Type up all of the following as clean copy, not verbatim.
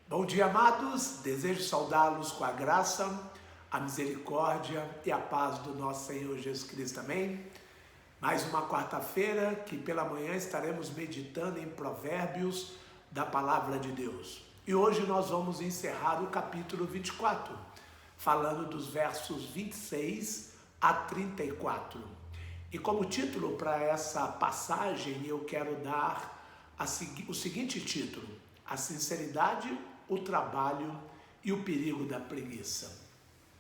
Bom dia, amados. Desejo saudá-los com a graça, a misericórdia e a paz do nosso Senhor Jesus Cristo. Amém? Mais uma quarta-feira que pela manhã estaremos meditando em Provérbios da Palavra de Deus. E hoje nós vamos encerrar o capítulo 24, falando dos versos 26 a 34. E como título para essa passagem eu quero dar o seguinte título: a sinceridade, o trabalho e o perigo da preguiça.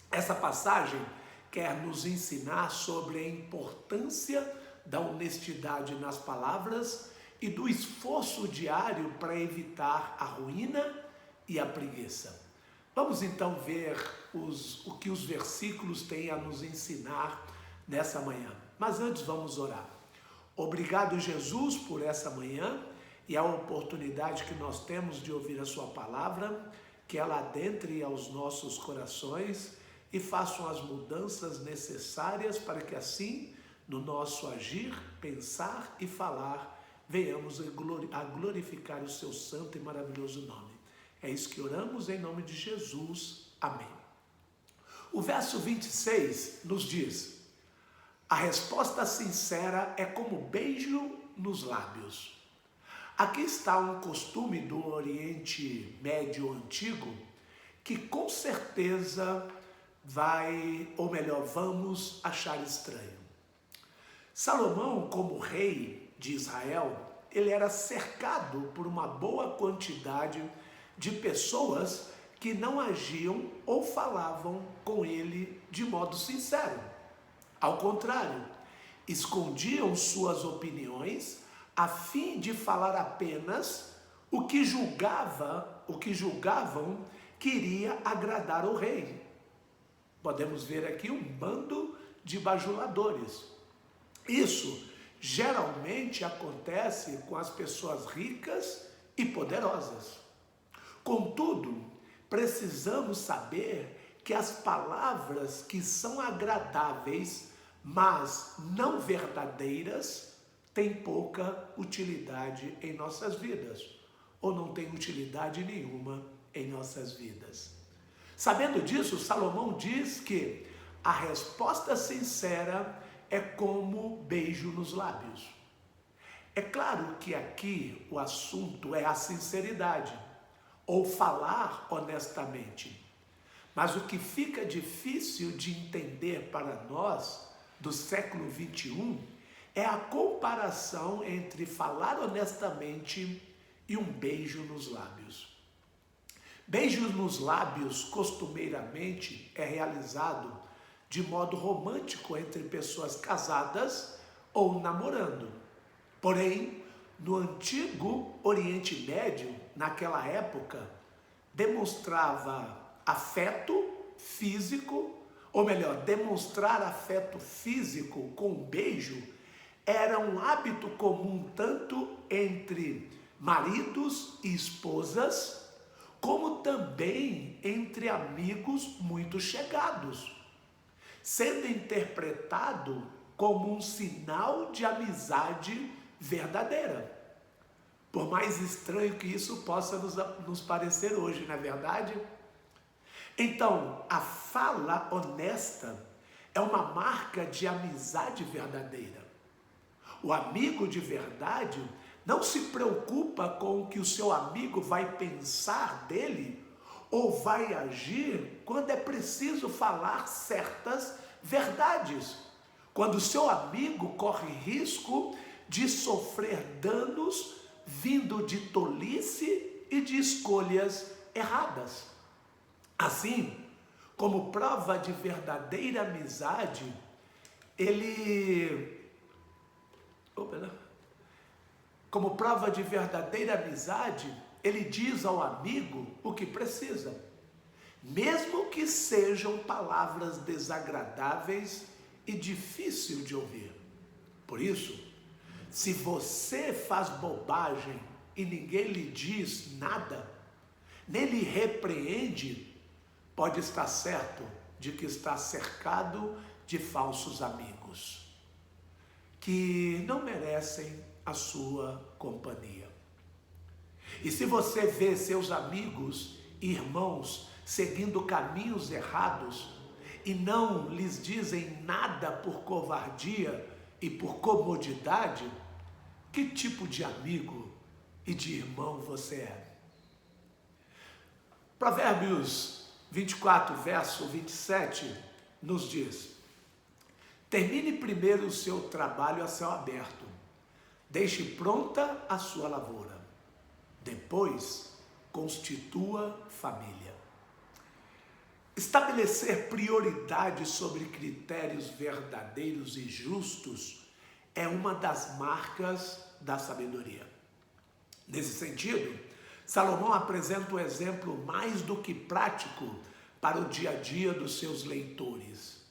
Essa passagem quer nos ensinar sobre a importância da honestidade nas palavras e do esforço diário para evitar a ruína e a preguiça. Vamos então ver o que os versículos têm a nos ensinar nessa manhã. Mas antes vamos orar. Obrigado, Jesus, por essa manhã e a oportunidade que nós temos de ouvir a sua palavra, que ela adentre aos nossos corações e façam as mudanças necessárias para que assim, no nosso agir, pensar e falar, venhamos a glorificar o seu santo e maravilhoso nome. É isso que oramos em nome de Jesus. Amém. O verso 26 nos diz: a resposta sincera é como beijo nos lábios. Aqui está um costume do Oriente Médio Antigo que com certeza vamos achar estranho. Salomão, como rei de Israel, ele era cercado por uma boa quantidade de pessoas que não agiam ou falavam com ele de modo sincero. Ao contrário, escondiam suas opiniões a fim de falar apenas o que julgavam que iria agradar o rei. Podemos ver aqui um bando de bajuladores. Isso geralmente acontece com as pessoas ricas e poderosas. Contudo, precisamos saber que as palavras que são agradáveis, mas não verdadeiras, têm pouca utilidade em nossas vidas, ou não tem utilidade nenhuma em nossas vidas. Sabendo disso, Salomão diz que a resposta sincera é como beijo nos lábios. É claro que aqui o assunto é a sinceridade, ou falar honestamente. Mas o que fica difícil de entender para nós, do século 21, é a comparação entre falar honestamente e um beijo nos lábios. Beijos nos lábios, costumeiramente, é realizado de modo romântico entre pessoas casadas ou namorando. Porém, no antigo Oriente Médio, naquela época, demonstrava afeto físico, ou melhor, demonstrar afeto físico com um beijo era um hábito comum tanto entre maridos e esposas, como também entre amigos muito chegados, sendo interpretado como um sinal de amizade verdadeira. Por mais estranho que isso possa nos parecer hoje, não é verdade? Então, a fala honesta é uma marca de amizade verdadeira. O amigo de verdade não se preocupa com o que o seu amigo vai pensar dele ou vai agir quando é preciso falar certas verdades. Quando o seu amigo corre risco de sofrer danos vindo de tolice e de escolhas erradas. Assim, como prova de verdadeira amizade, ele diz ao amigo o que precisa, mesmo que sejam palavras desagradáveis e difíceis de ouvir. Por isso, se você faz bobagem e ninguém lhe diz nada, nem lhe repreende, pode estar certo de que está cercado de falsos amigos, que não merecem a sua companhia. E se você vê seus amigos e irmãos seguindo caminhos errados e não lhes dizem nada por covardia e por comodidade, que tipo de amigo e de irmão você é? Provérbios 24, verso 27, nos diz: termine primeiro o seu trabalho a céu aberto, deixe pronta a sua lavoura, depois constitua família. Estabelecer prioridades sobre critérios verdadeiros e justos é uma das marcas da sabedoria. Nesse sentido, Salomão apresenta um exemplo mais do que prático para o dia a dia dos seus leitores.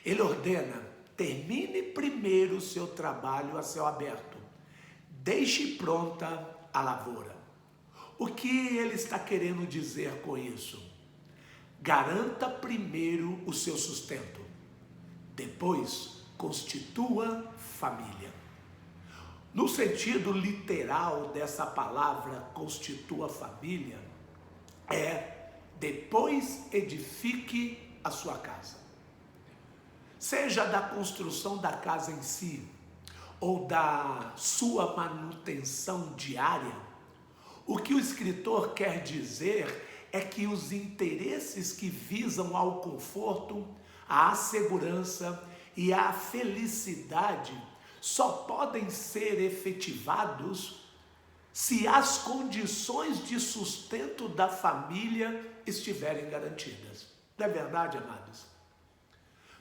Ele ordena: termine primeiro o seu trabalho a céu aberto, deixe pronta a lavoura. O que ele está querendo dizer com isso? Garanta primeiro o seu sustento, depois constitua família. No sentido literal dessa palavra, constitua família, depois edifique a sua casa. Seja da construção da casa em si, ou da sua manutenção diária, o que o escritor quer dizer é que os interesses que visam ao conforto, à segurança e à felicidade só podem ser efetivados se as condições de sustento da família estiverem garantidas. Não é verdade, amados?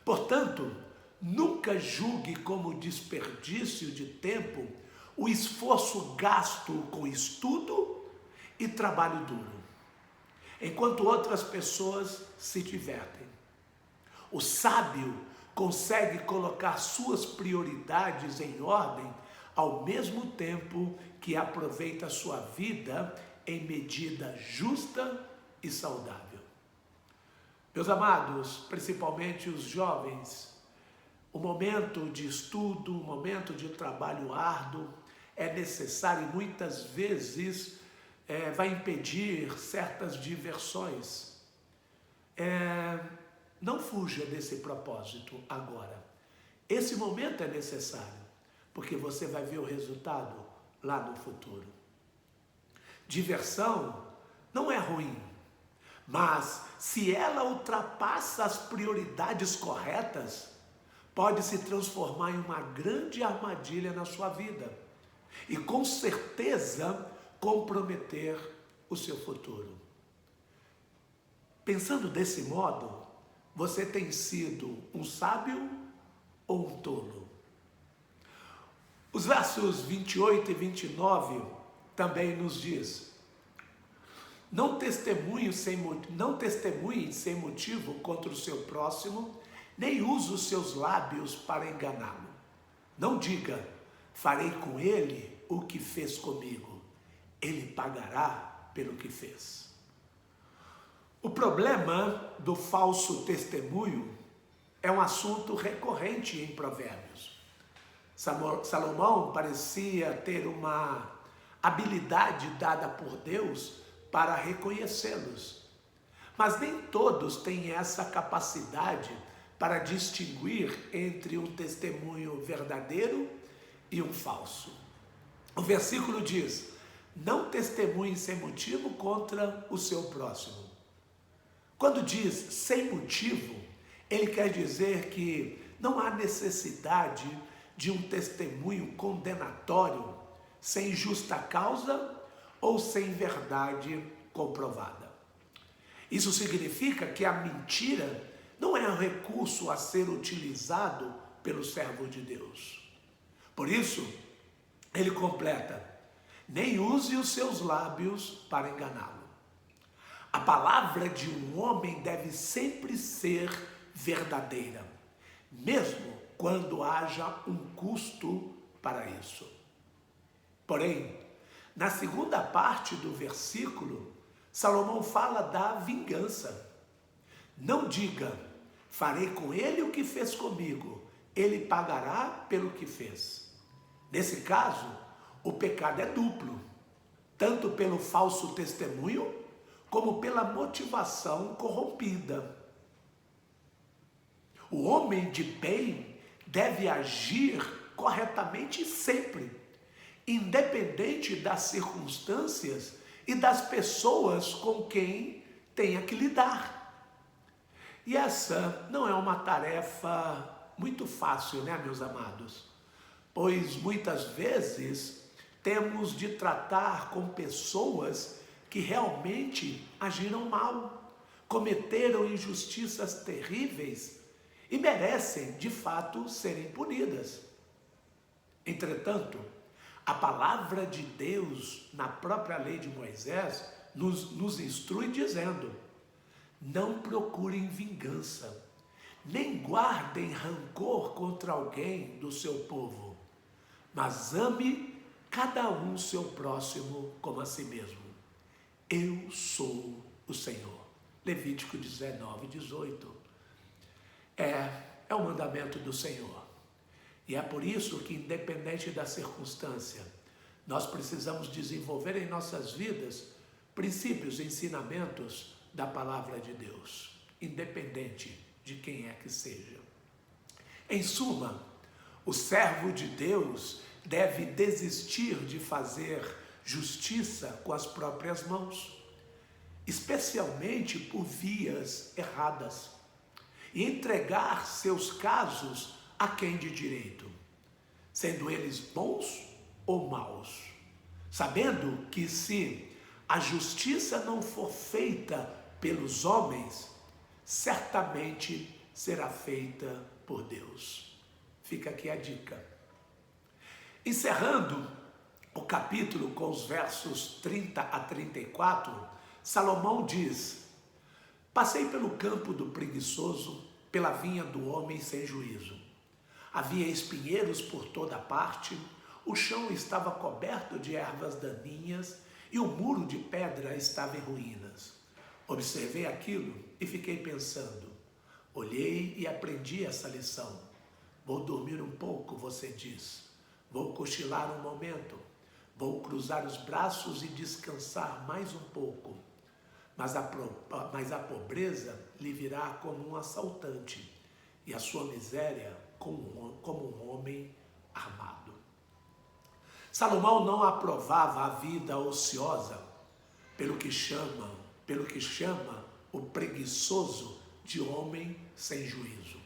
Portanto, nunca julgue como desperdício de tempo o esforço gasto com estudo e trabalho duro, enquanto outras pessoas se divertem. O sábio consegue colocar suas prioridades em ordem ao mesmo tempo que aproveita a sua vida em medida justa e saudável. Meus amados, principalmente os jovens, o momento de estudo, o momento de trabalho árduo é necessário e muitas vezes vai impedir certas diversões. Não fuja desse propósito agora. Esse momento é necessário, porque você vai ver o resultado lá no futuro. Diversão não é ruim, mas se ela ultrapassa as prioridades corretas, pode se transformar em uma grande armadilha na sua vida e com certeza comprometer o seu futuro. Pensando desse modo, você tem sido um sábio ou um tolo? Os versos 28 e 29 também nos diz: não testemunhe sem motivo contra o seu próximo, nem use os seus lábios para enganá-lo. Não diga: farei com ele o que fez comigo, ele pagará pelo que fez. O problema do falso testemunho é um assunto recorrente em Provérbios. Salomão parecia ter uma habilidade dada por Deus para reconhecê-los, mas nem todos têm essa capacidade para distinguir entre um testemunho verdadeiro e um falso. O versículo diz: não testemunhe sem motivo contra o seu próximo. Quando diz sem motivo, ele quer dizer que não há necessidade de um testemunho condenatório sem justa causa ou sem verdade comprovada. Isso significa que a mentira não é um recurso a ser utilizado pelo servo de Deus. Por isso, ele completa: nem use os seus lábios para enganá-lo. A palavra de um homem deve sempre ser verdadeira, mesmo quando haja um custo para isso. Porém, na segunda parte do versículo, Salomão fala da vingança. Não diga: farei com ele o que fez comigo, ele pagará pelo que fez. Nesse caso, o pecado é duplo. tanto pelo falso testemunho, como pela motivação corrompida. O homem de bem deve agir corretamente sempre, independente das circunstâncias e das pessoas com quem tenha que lidar. E essa não é uma tarefa muito fácil, né, meus amados? Pois muitas vezes temos de tratar com pessoas que realmente agiram mal, cometeram injustiças terríveis e merecem, de fato, serem punidas. Entretanto, a palavra de Deus, na própria lei de Moisés, nos instrui dizendo: não procurem vingança, nem guardem rancor contra alguém do seu povo, mas ame cada um seu próximo como a si mesmo. Eu sou o Senhor. Levítico 19, 18. É o mandamento do Senhor. E é por isso que, independente da circunstância, nós precisamos desenvolver em nossas vidas princípios e ensinamentos da palavra de Deus, independente de quem é que seja. Em suma, o servo de Deus deve desistir de fazer justiça com as próprias mãos, especialmente por vias erradas, e entregar seus casos a quem de direito, sendo eles bons ou maus, sabendo que se a justiça não for feita pelos homens, certamente será feita por Deus. Fica aqui a dica. Encerrando o capítulo com os versos 30 a 34, Salomão diz: passei pelo campo do preguiçoso, pela vinha do homem sem juízo. Havia espinheiros por toda parte, o chão estava coberto de ervas daninhas e o muro de pedra estava em ruínas. Observei aquilo e fiquei pensando. Olhei e aprendi essa lição. Vou dormir um pouco, você diz. Vou cochilar um momento. Vou cruzar os braços e descansar mais um pouco. Mas a pobreza lhe virá como um assaltante e a sua miséria como um homem armado. Salomão não aprovava a vida ociosa, pelo que chama o preguiçoso de homem sem juízo.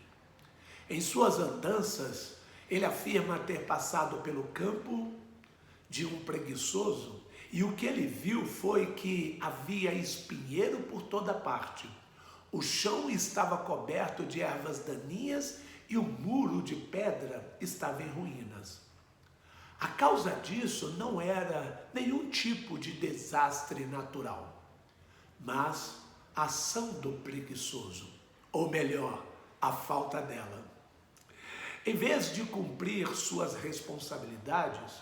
Em suas andanças, ele afirma ter passado pelo campo de um preguiçoso e o que ele viu foi que havia espinheiro por toda parte. O chão estava coberto de ervas daninhas e o muro de pedra estava em ruínas. A causa disso não era nenhum tipo de desastre natural, mas a ação do preguiçoso, ou melhor, a falta dela. Em vez de cumprir suas responsabilidades,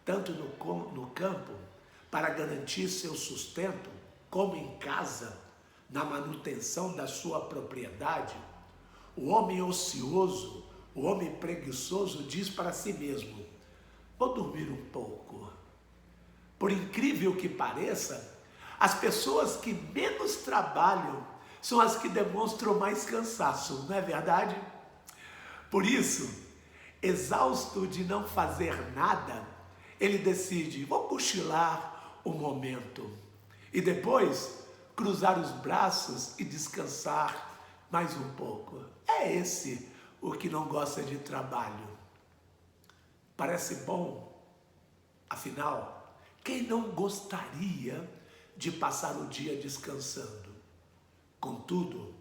tanto no campo, para garantir seu sustento, como em casa, na manutenção da sua propriedade, o homem ocioso, o homem preguiçoso diz para si mesmo: vou dormir um pouco. Por incrível que pareça, as pessoas que menos trabalham são as que demonstram mais cansaço, não é verdade? Por isso, exausto de não fazer nada, ele decide: vou cochilar um momento. E depois, cruzar os braços e descansar mais um pouco. É esse o que não gosta de trabalho. Parece bom, afinal, quem não gostaria de passar o dia descansando? Contudo,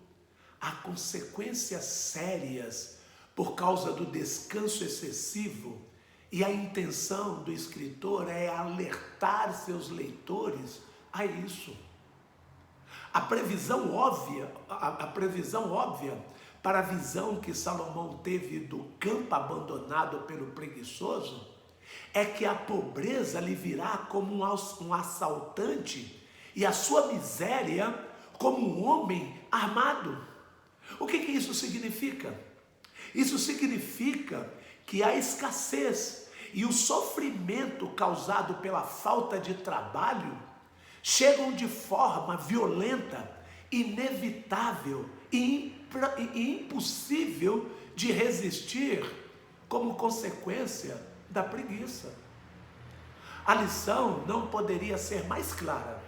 há consequências sérias por causa do descanso excessivo e a intenção do escritor é alertar seus leitores a isso. A previsão óbvia para a visão que Salomão teve do campo abandonado pelo preguiçoso é que a pobreza lhe virá como um assaltante e a sua miséria como um homem armado. O que isso significa? Isso significa que a escassez e o sofrimento causado pela falta de trabalho chegam de forma violenta, inevitável e impossível de resistir como consequência da preguiça. A lição não poderia ser mais clara.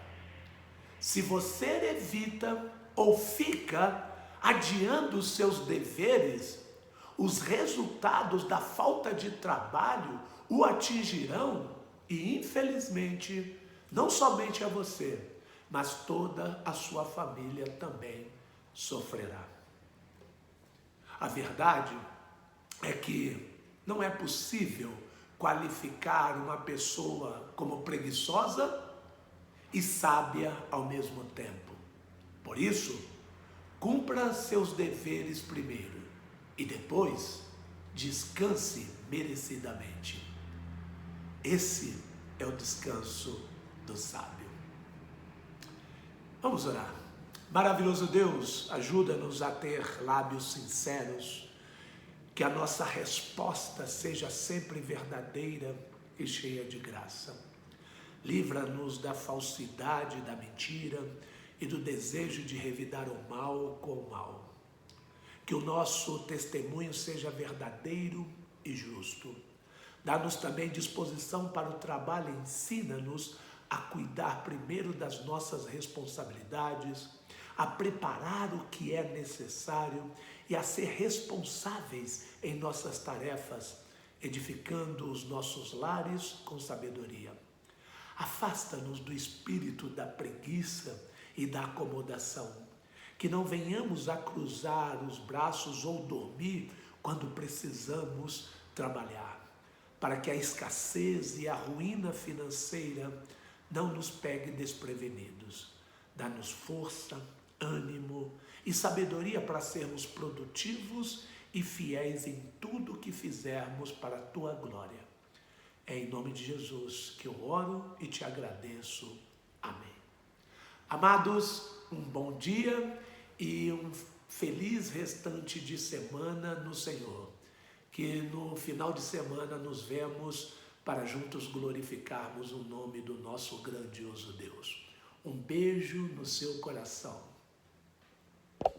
Se você evita ou fica adiando os seus deveres, os resultados da falta de trabalho o atingirão e, infelizmente, não somente a você, mas toda a sua família também sofrerá. A verdade é que não é possível qualificar uma pessoa como preguiçosa e sábia ao mesmo tempo. Por isso, cumpra seus deveres primeiro e depois descanse merecidamente. Esse é o descanso do sábio. Vamos orar. Maravilhoso Deus, ajuda-nos a ter lábios sinceros, que a nossa resposta seja sempre verdadeira e cheia de graça. Livra-nos da falsidade, da mentira e do desejo de revidar o mal com o mal. Que o nosso testemunho seja verdadeiro e justo. Dá-nos também disposição para o trabalho, ensina-nos a cuidar primeiro das nossas responsabilidades, a preparar o que é necessário e a ser responsáveis em nossas tarefas, edificando os nossos lares com sabedoria. Afasta-nos do espírito da preguiça e da acomodação, que não venhamos a cruzar os braços ou dormir quando precisamos trabalhar, para que a escassez e a ruína financeira não nos pegue desprevenidos. Dá-nos força, ânimo e sabedoria para sermos produtivos e fiéis em tudo que fizermos para a Tua glória. É em nome de Jesus que eu oro e te agradeço. Amém. Amados, um bom dia e um feliz restante de semana no Senhor. Que no final de semana nos vemos para juntos glorificarmos o nome do nosso grandioso Deus. Um beijo no seu coração.